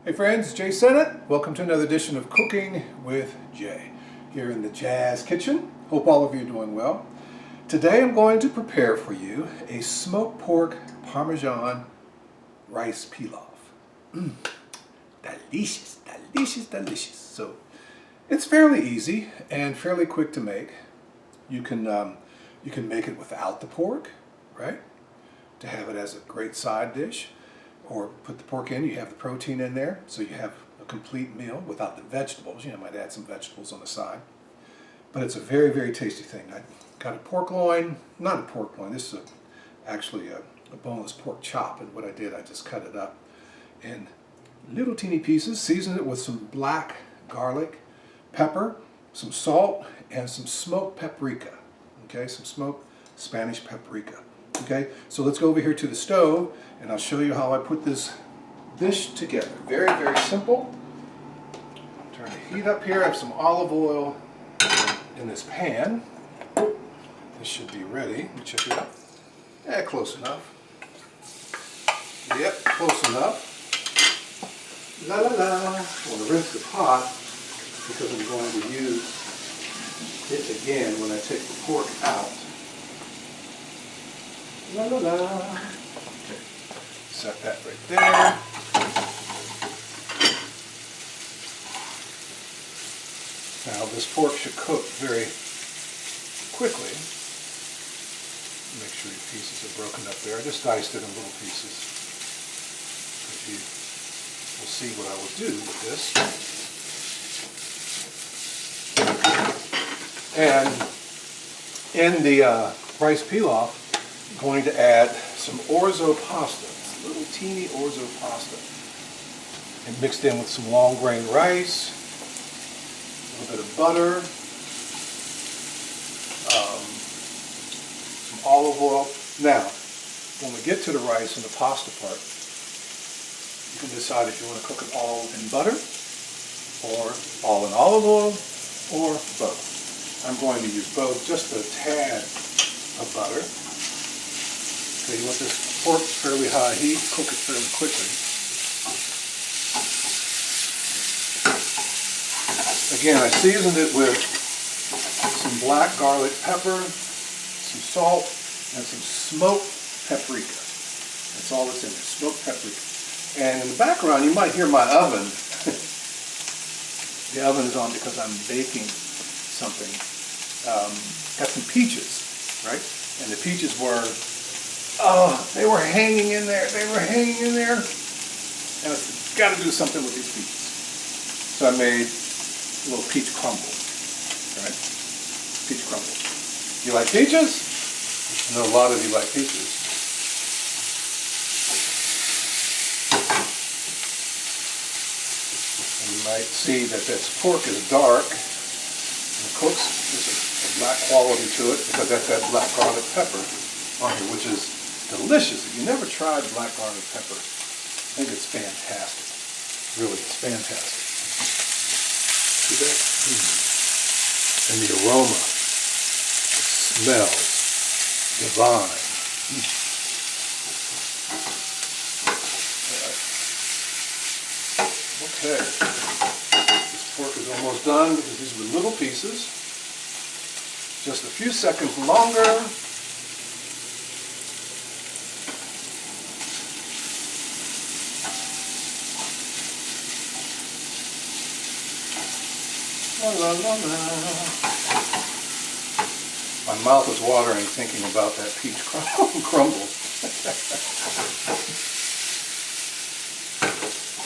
Hey friends, Jay Sennett. Welcome to another edition of Cooking with Jay here in the Jazz Kitchen. Hope all of you are doing well. Today I'm going to prepare for you a smoked pork Parmesan rice pilaf. Delicious, delicious, delicious. So it's fairly easy and fairly quick to make. You can make it without the pork, right? To have it as a great side dish. Or put the pork in, you have the protein in there, so you have a complete meal without the vegetables. You might add some vegetables on the side. But it's a very, very tasty thing. I got a pork loin, not a pork loin, this is actually a boneless pork chop. And what I did, I just cut it up in little teeny pieces, seasoned it with some black garlic, pepper, some salt, and some smoked paprika. Okay, some smoked Spanish paprika. Okay, so let's go over here to the stove and I'll show you how I put this dish together. Very, very simple. Turn the heat up here. I have some olive oil in this pan. This should be ready. Let me check it out. Yeah, close enough. Yep, close enough. La la la. I want to rinse the pot because I'm going to use it again when I take the pork out. La la la. Okay, set that right there. Now this pork should cook very quickly. Make sure your pieces are broken up there. I just diced it in little pieces. But you will see what I will do with this. And in the rice pilaf, I'm going to add some orzo pasta, this little teeny orzo pasta, and mixed in with some long grain rice, a little bit of butter, some olive oil. Now, when we get to the rice and the pasta part, you can decide if you want to cook it all in butter, or all in olive oil, or both. I'm going to use both, just a tad of butter. Okay, you want this pork fairly high heat, cook it fairly quickly. Again, I seasoned it with some black garlic pepper, some salt, and some smoked paprika. That's all that's in there, smoked paprika. And in the background, you might hear my oven. The oven is on because I'm baking something. Got some peaches, right? And the peaches were they were hanging in there. They were hanging in there. And I've got to do something with these peaches. So I made a little peach crumble. Right? Peach crumble. You like peaches? I know a lot of you like peaches. And you might see that this pork is dark. And it cooks. There's a black quality to it because that's that black garlic pepper on here, which is delicious. If you never tried black garlic pepper, I think it's fantastic. Really, it's fantastic. See that? And the aroma, it smells divine. Okay. This pork is almost done because these were little pieces. Just a few seconds longer. La, la, la, la. My mouth is watering thinking about that peach crumble.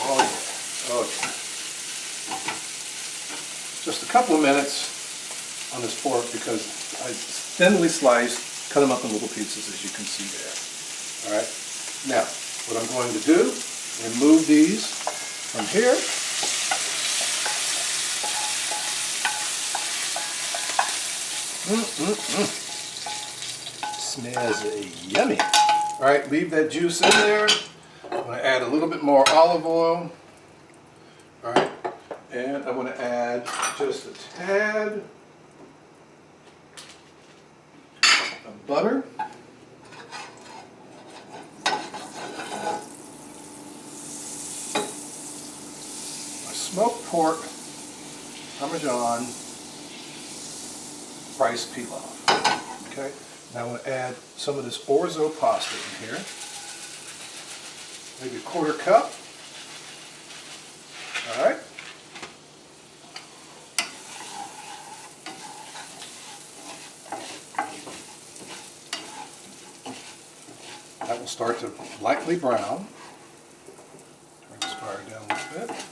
Oh yeah, oh yeah. Just a couple of minutes on this pork because I thinly sliced, cut them up in little pieces as you can see there. Alright, now what I'm going to do, remove these from here. Smells yummy. Alright, leave that juice in there. I'm going to add a little bit more olive oil. Alright, and I'm going to add just a tad of butter. smoked pork Parmesan rice pilaf. Okay, now I'm going to add some of this orzo pasta in here. Maybe a quarter cup. All right. That will start to lightly brown. Turn this fire down a little bit.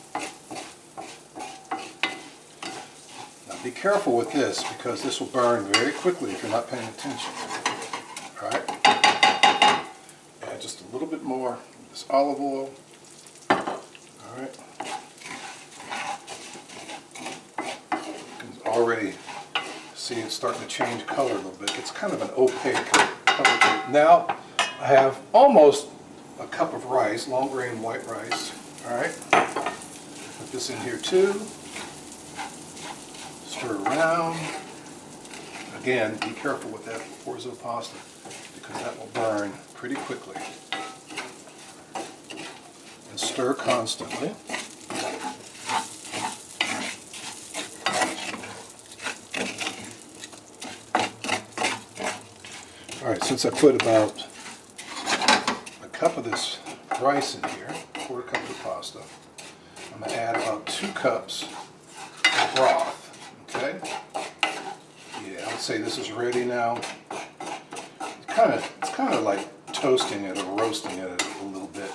Now be careful with this because this will burn very quickly if you're not paying attention. All right. Add just a little bit more of this olive oil. All right. You can already see it's starting to change color a little bit. It's kind of an opaque color. Now I have almost a cup of rice, long grain white rice. All right. Put this in here too. Stir around. Again, be careful with that orzo pasta because that will burn pretty quickly. And stir constantly. All right, since I put about a cup of this rice in here, a quarter cup of the pasta, I'm going to add about 2 cups of broth. Okay? Yeah, I would say this is ready now. It's kind of like toasting it or roasting it a little bit.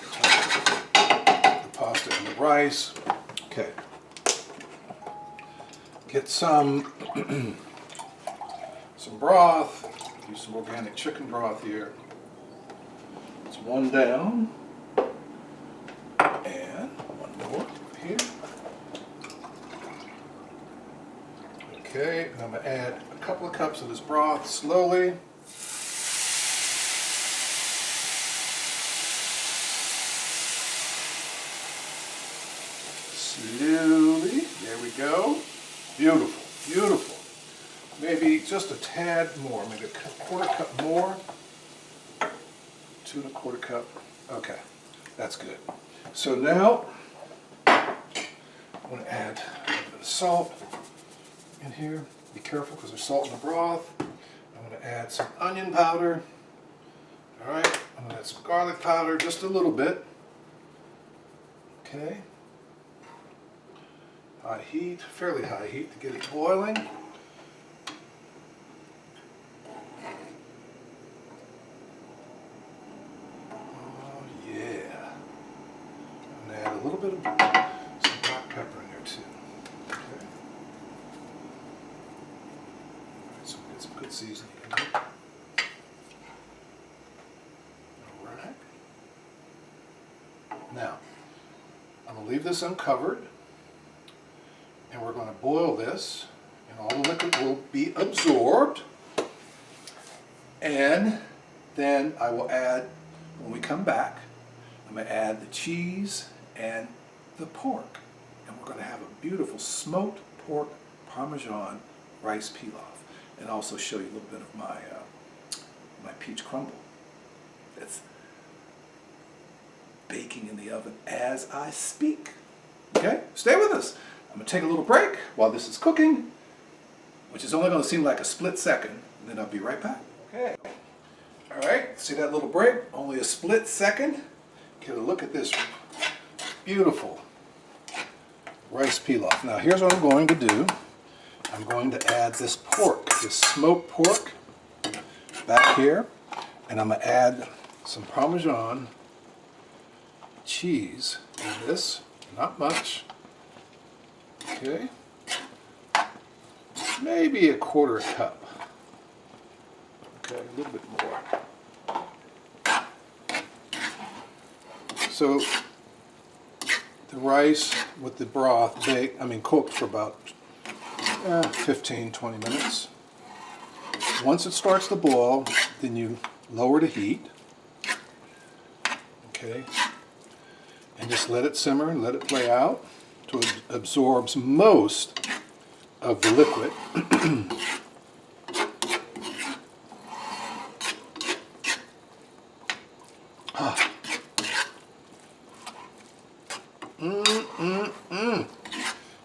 The pasta and the rice. Okay. Get some some broth. Use some organic chicken broth here. It's 1 down. And 1 more here. Okay, and I'm going to add a couple of cups of this broth slowly. Slowly. There we go. Beautiful, beautiful. Maybe just a tad more, maybe a quarter cup more. 2 1/4 cup. Okay, that's good. So now I'm going to add a little bit of salt in here. Be careful because there's salt in the broth. I'm going to add some onion powder. All right, I'm going to add some garlic powder, just a little bit. Okay. High heat, fairly high heat to get it boiling. Oh yeah. I'm going to add a little bit of some black pepper in there too. Okay. Alright, so we get some good seasoning in there. Alright. Now, I'm going to leave this uncovered. And we're going to boil this, and all the liquid will be absorbed. And then I will add, when we come back, I'm going to add the cheese and the pork. And we're going to have a beautiful smoked pork Parmesan rice pilaf. And also show you a little bit of my peach crumble. That's baking in the oven as I speak. Okay, stay with us. I'm going to take a little break while this is cooking, which is only going to seem like a split second, and then I'll be right back. Okay. All right, see that little break? Only a split second. Get a look at this beautiful rice pilaf. Now here's what I'm going to do. I'm going to add this pork, this smoked pork, back here, and I'm going to add some Parmesan cheese in this, not much. Okay, maybe a quarter cup. Okay, a little bit more. So the rice with the broth cooked for about 15-20 minutes. Once it starts to boil, then you lower the heat. Okay, and just let it simmer and let it play out till it absorbs most of the liquid.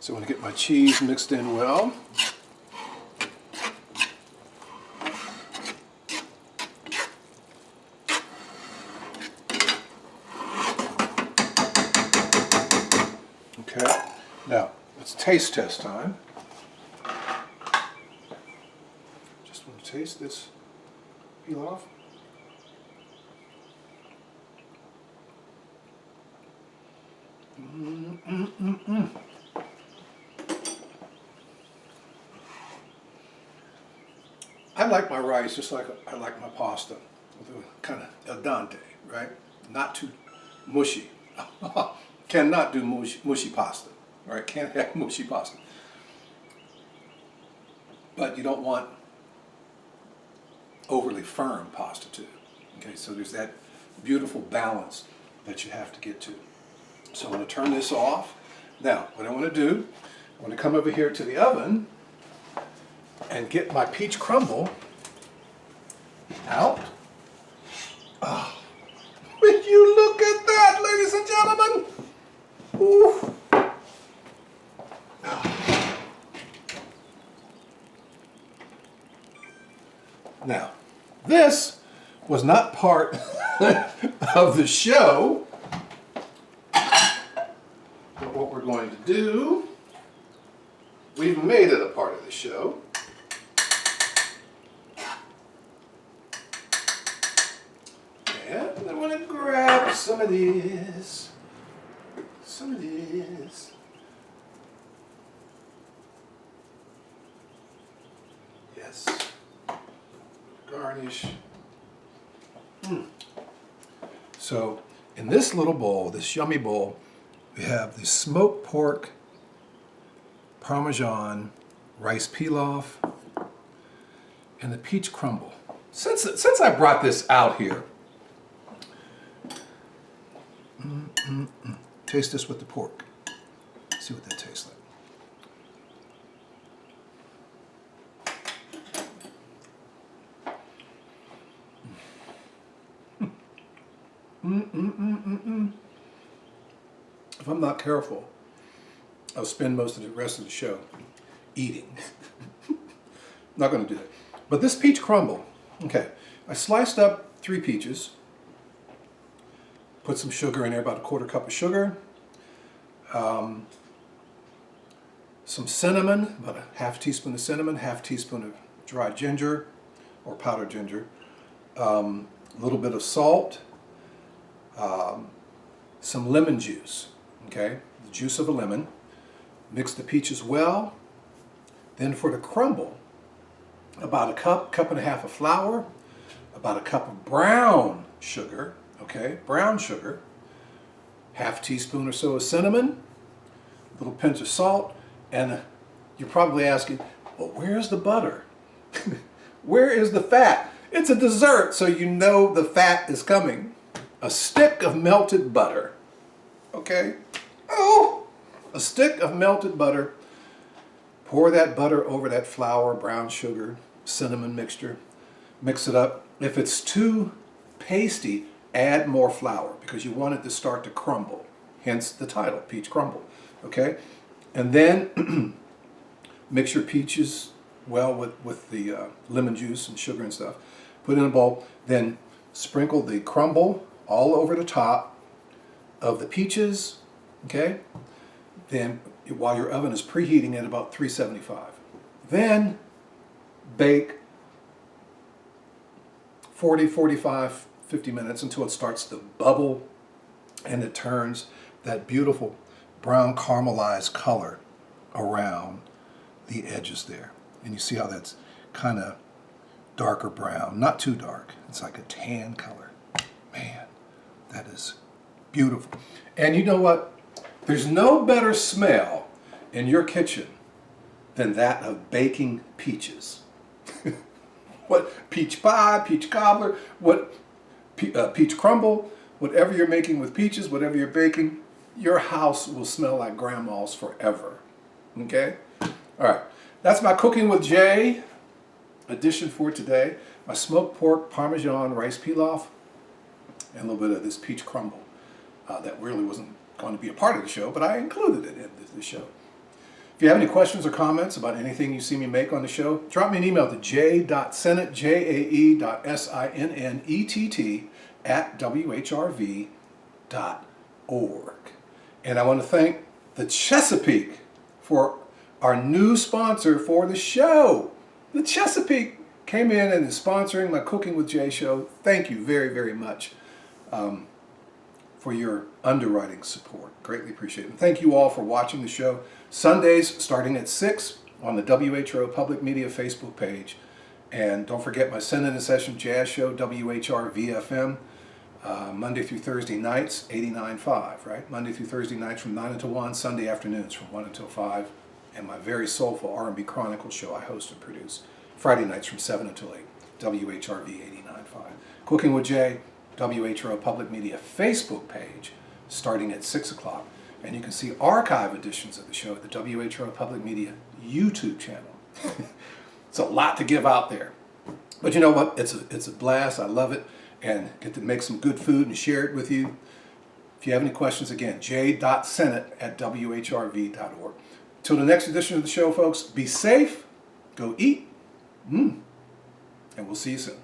So I'm going to get my cheese mixed in well. Okay, now it's taste test time. Just want to taste this pilaf. I like my rice just like I like my pasta, kind of al dente, right? Not too mushy. Cannot do mushy pasta, right? Can't have mushy pasta. But you don't want overly firm pasta too. Okay, so there's that beautiful balance that you have to get to. So I'm going to turn this off. Now, what I want to do, I want to come over here to the oven and get my peach crumble out. Oh, will you look at that, ladies and gentlemen? Ooh. Oh. Now, this was not part of the show. But what we're going to do, we've made it a part of the show. And I want to grab some of this. Some of this. Yes. Garnish. So in this little bowl, this yummy bowl, we have the smoked pork, Parmesan, rice pilaf, and the peach crumble. Since I brought this out here, taste this with the pork. See what that tastes like. If I'm not careful, I'll spend most of the rest of the show eating. Not going to do that. But this peach crumble, okay, I sliced up 3 peaches, put some sugar in there, about a 1/4 cup of sugar, some cinnamon, about a 1/2 teaspoon of cinnamon, 1/2 teaspoon of dried ginger or powdered ginger, a little bit of salt, some lemon juice, okay, the juice of a lemon. Mix the peaches well. Then for the crumble, about a cup and a half of flour, about a cup of brown sugar, okay, brown sugar, 1/2 teaspoon or so of cinnamon, a little pinch of salt, and you're probably asking, well, where's the butter? Where is the fat? It's a dessert, so you know the fat is coming. A stick of melted butter, okay? Oh, a stick of melted butter. Pour that butter over that flour, brown sugar, cinnamon mixture. Mix it up. If it's too pasty, add more flour because you want it to start to crumble. Hence the title, Peach Crumble, okay? And then mix your peaches well with the lemon juice and sugar and stuff. Put it in a bowl. Then sprinkle the crumble all over the top of the peaches, okay? Then while your oven is preheating at about 375. Then bake 40, 45, 50 minutes until it starts to bubble and it turns that beautiful brown caramelized color around the edges there. And you see how that's kind of darker brown, not too dark. It's like a tan color. Man, that is beautiful. And you know what? There's no better smell in your kitchen than that of baking peaches. What peach pie, peach cobbler, what peach crumble, whatever you're making with peaches, whatever you're baking, your house will smell like grandma's forever. Okay? All right. That's my Cooking with Jay edition for today. My smoked pork, Parmesan, rice pilaf, and a little bit of this peach crumble that really wasn't going to be a part of the show, but I included it in the show. If you have any questions or comments about anything you see me make on the show, drop me an email to j.sennett, jae.sennett@whrv.org. And I want to thank the Chesapeake for our new sponsor for the show. The Chesapeake came in and is sponsoring my Cooking with Jay show. Thank you very, very much for your underwriting support. Greatly appreciate it. And thank you all for watching the show. Sundays starting at 6 on the WHRO Public Media Facebook page. And don't forget my Send in a Session Jazz Show, WHR VFM, Monday through Thursday nights, 89.5, right? Monday through Thursday nights from 9 until 1, Sunday afternoons from 1 until 5. And my very soulful R&B Chronicle show I host and produce Friday nights from 7 until 8, WHRV 89.5. Cooking with Jay, WHRO Public Media Facebook page, starting at 6 o'clock. And you can see archive editions of the show at the WHRO Public Media YouTube channel. It's a lot to give out there. But you know what? It's a blast. I love it. And get to make some good food and share it with you. If you have any questions, again, j.sennett@whrv.org. Till the next edition of the show, folks, be safe, go eat, and we'll see you soon.